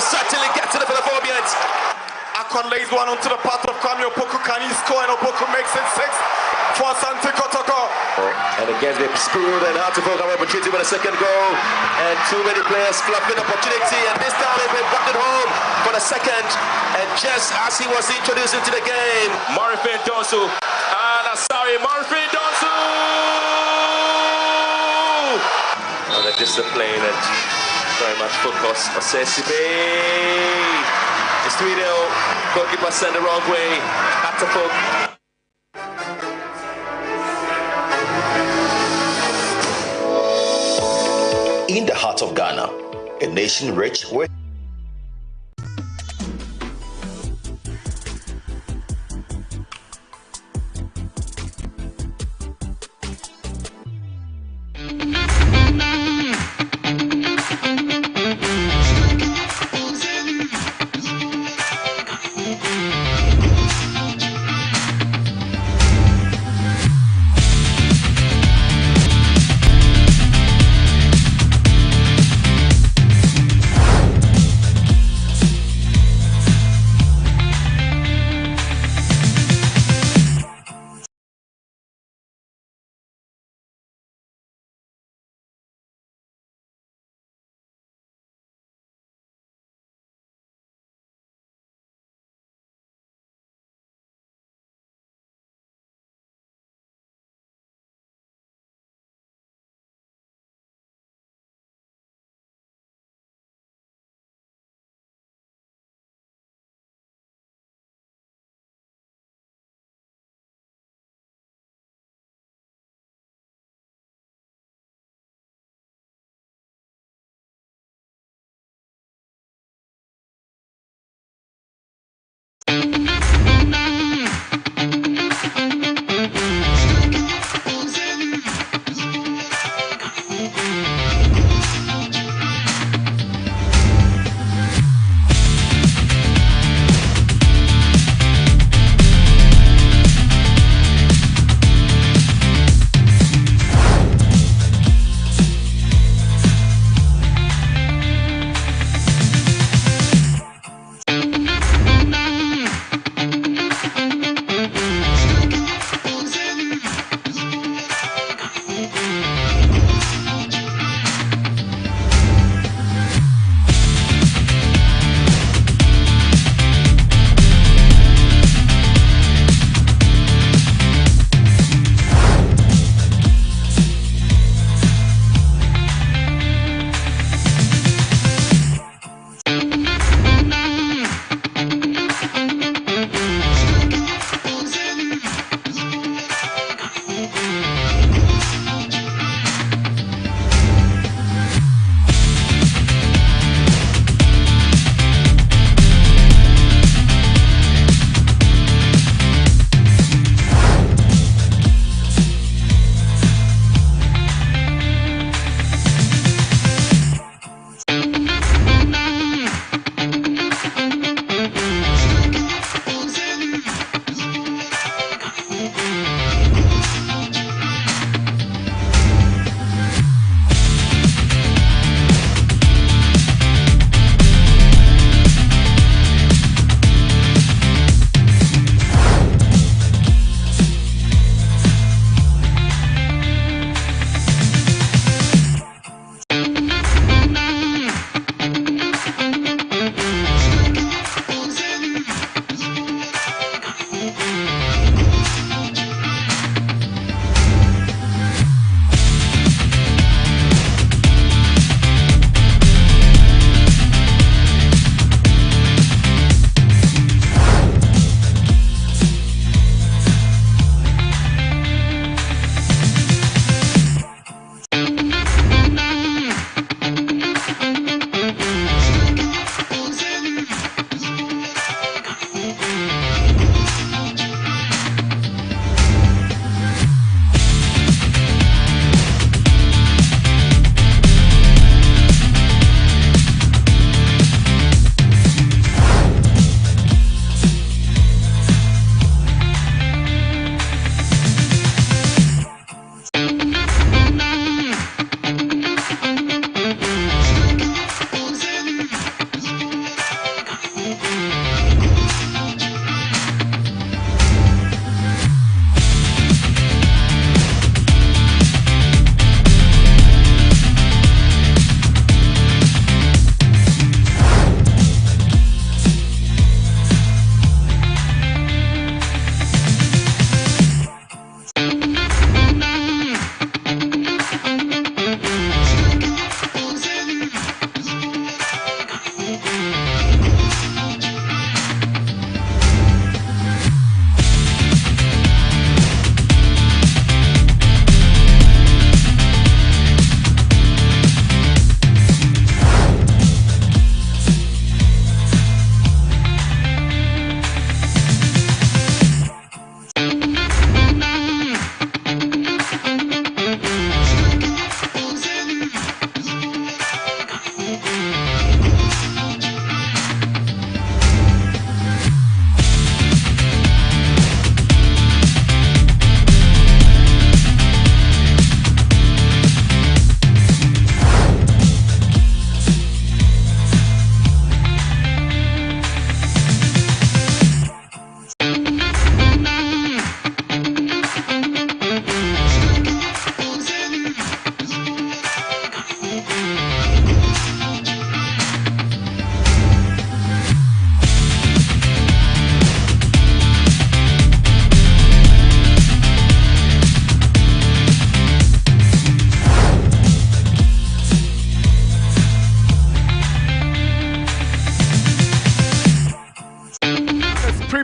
certainly get to the Philadelphians. Akon lays one onto the path of Kwame Opoku. Can he score? And Opoku makes it 6 for Asante Kotoko. And again, they've screwed and hard to program opportunity with a second goal. And too many players fluffing opportunity. And this time they've got it home for the second. And just as he was introduced into the game, Marifin Donsu. Sorry, Marifin Donsu! On the discipline and very much focus. Osesibe. It's 3-0. Goalkeeper sent the wrong way. Kotoko. In the heart of Ghana, a nation rich with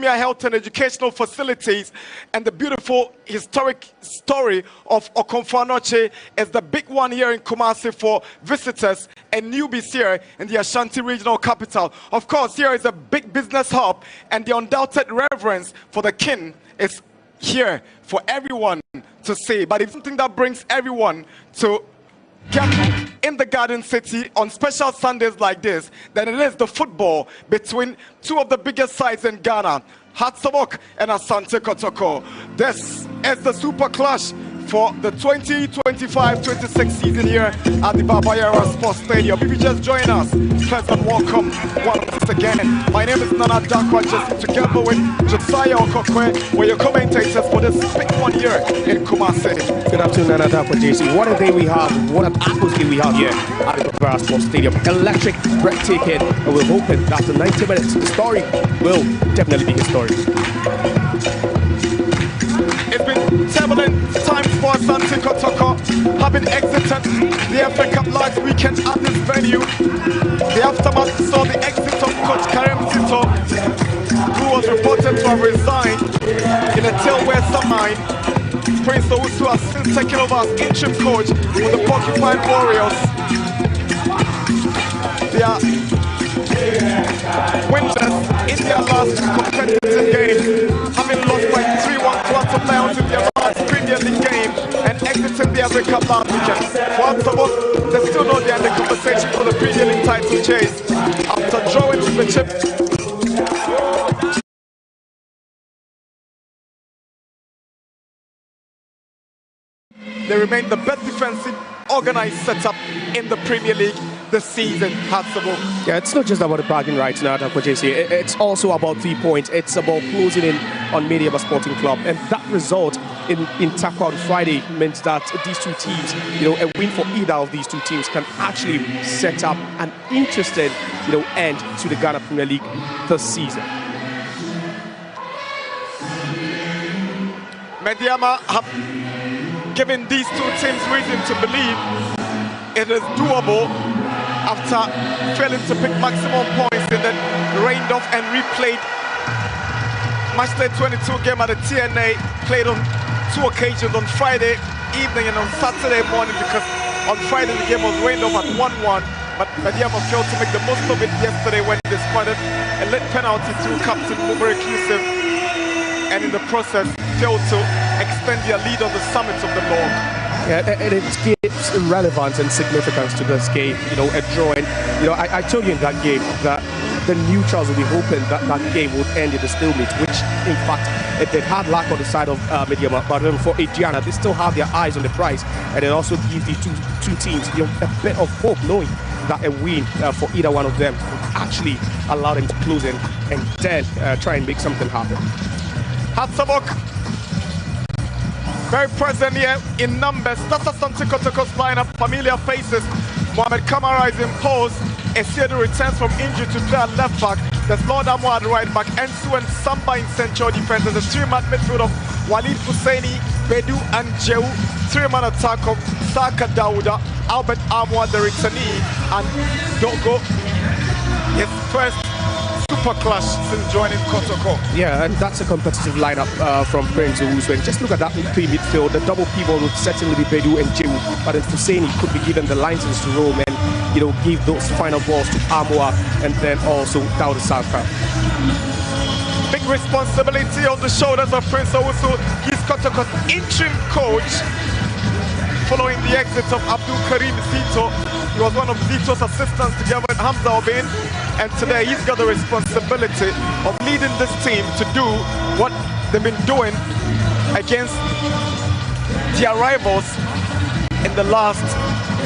premier health and educational facilities, and the beautiful historic story of Okomfo-Anokye is the big one here in Kumasi for visitors and newbies here in the Ashanti regional capital. Of course, here is a big business hub, and the undoubted reverence for the king is here for everyone to see. But it's something that brings everyone to gather in the Garden City on special Sundays like this, then it is the football between two of the biggest sides in Ghana, Hatsabok and Asante Kotoko. This is the super clash for the 2025-26 season here at the Baba Yara Sports Stadium. If you just join us, pleasant welcome once again. My name is Nana Dakwa, just together with Josiah Okokwe, we're your commentators for this big one here in Kumasi. Good afternoon, Nana Dakwa, JC. What a day we have, what an atmosphere we have here at the Baba Yara Sports Stadium. Electric, breathtaking, and we're hoping that after 90 minutes, the story will definitely be historic. It's been turbulent times for Asante Kotoko, having exited the FA Cup last weekend at this venue. The aftermath saw the exit of Coach Karim Sito, who was reported to have resigned in a tailware submarine. Prince Owusu has since taken over as interim coach for the Porcupine Warriors. They are winners in their last competitive game, having lost by 3-1 to Atom Lions in their last Premier League game and exiting the FA Cup last weekend. For Atom, they still know they are in the conversation for the Premier League title chase after drawing to the chip. They remain the best defensive organized setup in the Premier League this season. Yeah, it's not just about the bargain rights now, JC. It's also about 3 points. It's about closing in on Mediaba Sporting Club, and that result in Takwa on Friday meant that these two teams, a win for either of these two teams can actually set up an interesting, end to the Ghana Premier League this season. Mediama have given these two teams reason to believe it is doable after failing to pick maximum points and then rained off and replayed matchday 22 game at the TNA, played on 2 occasions, on Friday evening and on Saturday morning, because on Friday the game was rained off at 1-1, but Mediama failed to make the most of it yesterday when they spotted a late penalty to Captain Mubere Inclusive, and in the process failed to extend their lead on the summit of the log. Yeah, and it gives relevance and significance to this game, a draw. And, I told you in that game that the neutrals will be hoping that that game would end in a stalemate, which, in fact, they had luck on the side of Mediama, but for Adriana, they still have their eyes on the prize, and it also gives the two teams, a bit of hope, knowing that a win for either one of them would actually allow them to close in and then try and make something happen. Hatsabok very present here in numbers. That's Asante Kotoko's lineup, familiar faces. Mohamed Kamara is in pose. Esiedu returns from injury to play at left back. There's Lord Amwa at right back. Ensu and Samba in central defense. There's a 3-man midfield of Walid Husseini, Bedu and Jehu. 3-man attack of Saka Dauda, Albert Amwa, the returnee, and Dogo. His first super clash since joining Kotoko. Yeah, and that's a competitive lineup from Prince Owusu. And just look at that midfield. The double pivot would certainly be Bedu and Jehu, but then Husseini could be given the license to roam and give those final balls to Amwa and then also Dauda Saka. Big responsibility on the shoulders of Prince Owusu. He's Kotoko's interim coach following the exit of Abdul Karim Zito. He was one of Zito's assistants together with Hamza Obin, and today he's got the responsibility of leading this team to do what they've been doing against their rivals in the last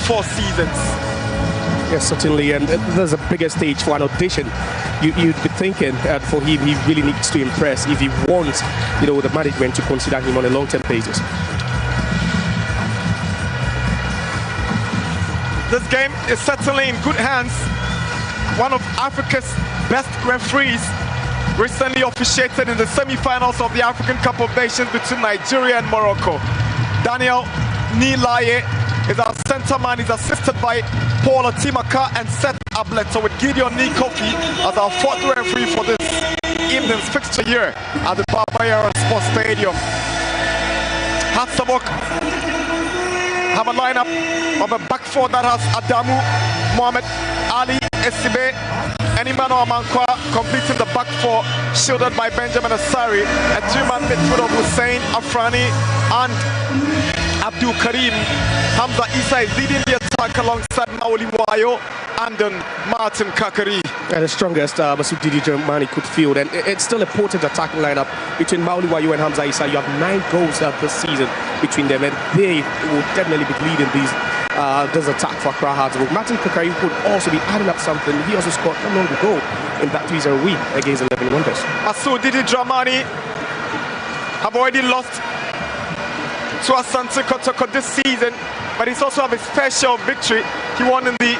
4 seasons. Yes, certainly, and there's a bigger stage for an audition. You'd be thinking for him, he really needs to impress if he wants, the management to consider him on a long-term basis. This game is certainly in good hands. One of Africa's best referees recently officiated in the semi-finals of the African Cup of Nations between Nigeria and Morocco. Daniel Nilaye is our center man. He's assisted by Paul Otimaka and Seth Ableto, with Gideon Nikofi as our 4th referee for this evening's fixture here at the Baba Sports Stadium. Hatsabok have a lineup of a back four that has Adamu, Mohamed, Ali, Esibe, and Imano Amankwa completing the back four, shielded by Benjamin Asari, a three-man midfield of Hussein, Afrani, and Abdul Karim. Hamza Isa is leading the attack alongside Maoli Wayo and Martin Kakari. The strongest Masoud Didi Germani could field, and it's still a potent attacking lineup between Maoli Wayo and Hamza Isa. You have 9 goals this season between them, and they will definitely be leading this attack for Accra Hearts. Martin Kakari could also be adding up something. He also scored not long ago in that 3-0 win against 11 Wonders. Masoud Didi Dramani have already lost to Asante Kotoko this season, but he's also have his fair share of victory. He won in the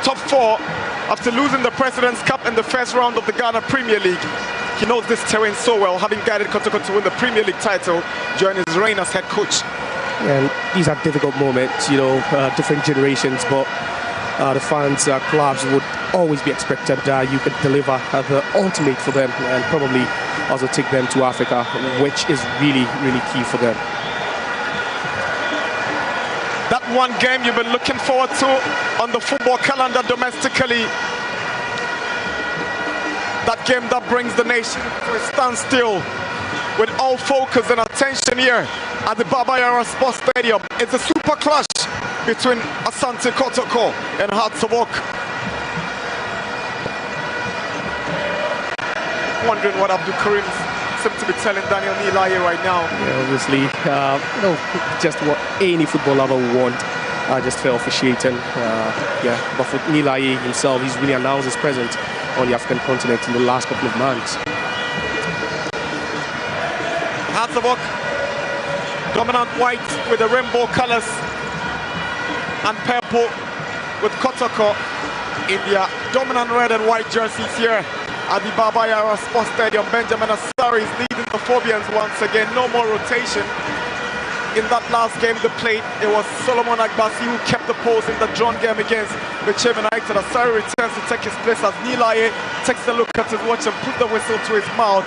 top 4 after losing the President's Cup in the first round of the Ghana Premier League. He knows this terrain so well, having guided Kotoko to win the Premier League title during his reign as head coach. And these are difficult moments, different generations, but the fans, clubs would always be expected you could deliver the ultimate for them and probably also take them to Africa, which is really, really key for them. That one game you've been looking forward to on the football calendar domestically. That game that brings the nation to a standstill with all focus and attention here at the Baba Yara Sports Stadium. It's a super clash between Asante Kotoko and Hearts of Oak. Wondering what Abdul Karim seems to be telling Daniel Nilaye right now. Yeah, obviously, just what any football lover would want, just fair officiating. But for Nilaye himself, he's really announced his presence on the African continent in the last couple of months. Hearts of Oak, dominant white with the rainbow colors and purple with Kotoko in their dominant red and white jerseys here at the Baba Yara Sports Stadium. Benjamin Asari is leading the Phobians once again. No more rotation. In that last game they played, it was Solomon Agbasi who kept the pose in the drawn game against the Chairman United. Asari returns to take his place as Nilaye takes a look at his watch and put the whistle to his mouth.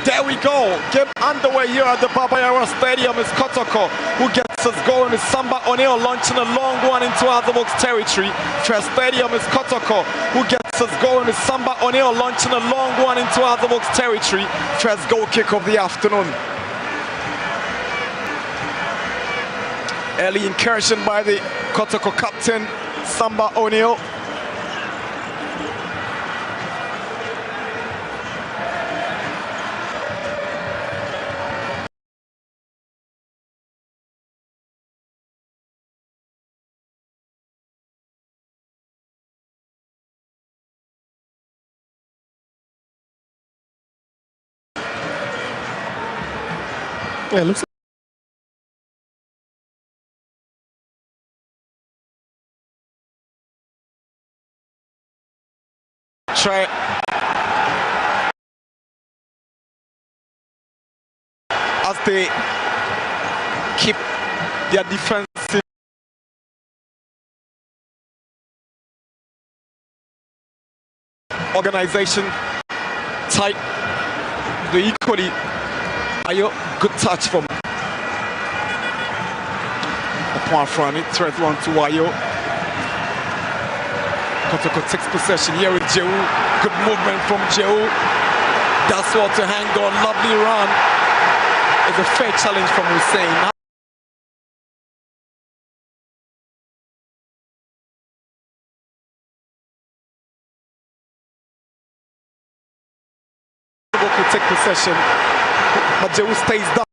There we go. Game underway here at the Baba Yara Stadium. Is Kotoko who gets us going. Is Samba O'Neill launching a long one into Azabok's territory. First Stadium is Kotoko who gets us going. Is Samba O'Neill launching a long one into Azabok's territory. First goal kick of the afternoon. Early incursion by the Kotoko captain, Samba O'Neill. Yeah, it looks try as they keep their defensive organization tight. The equally Ayo, good touch from Apafrani, thread one to Ayo. Kotoko takes possession here with Jehu. Good movement from Jehu. That's what to hang on. Lovely run. It's a fair challenge from Hussein. Could take possession, but Jehu stays down.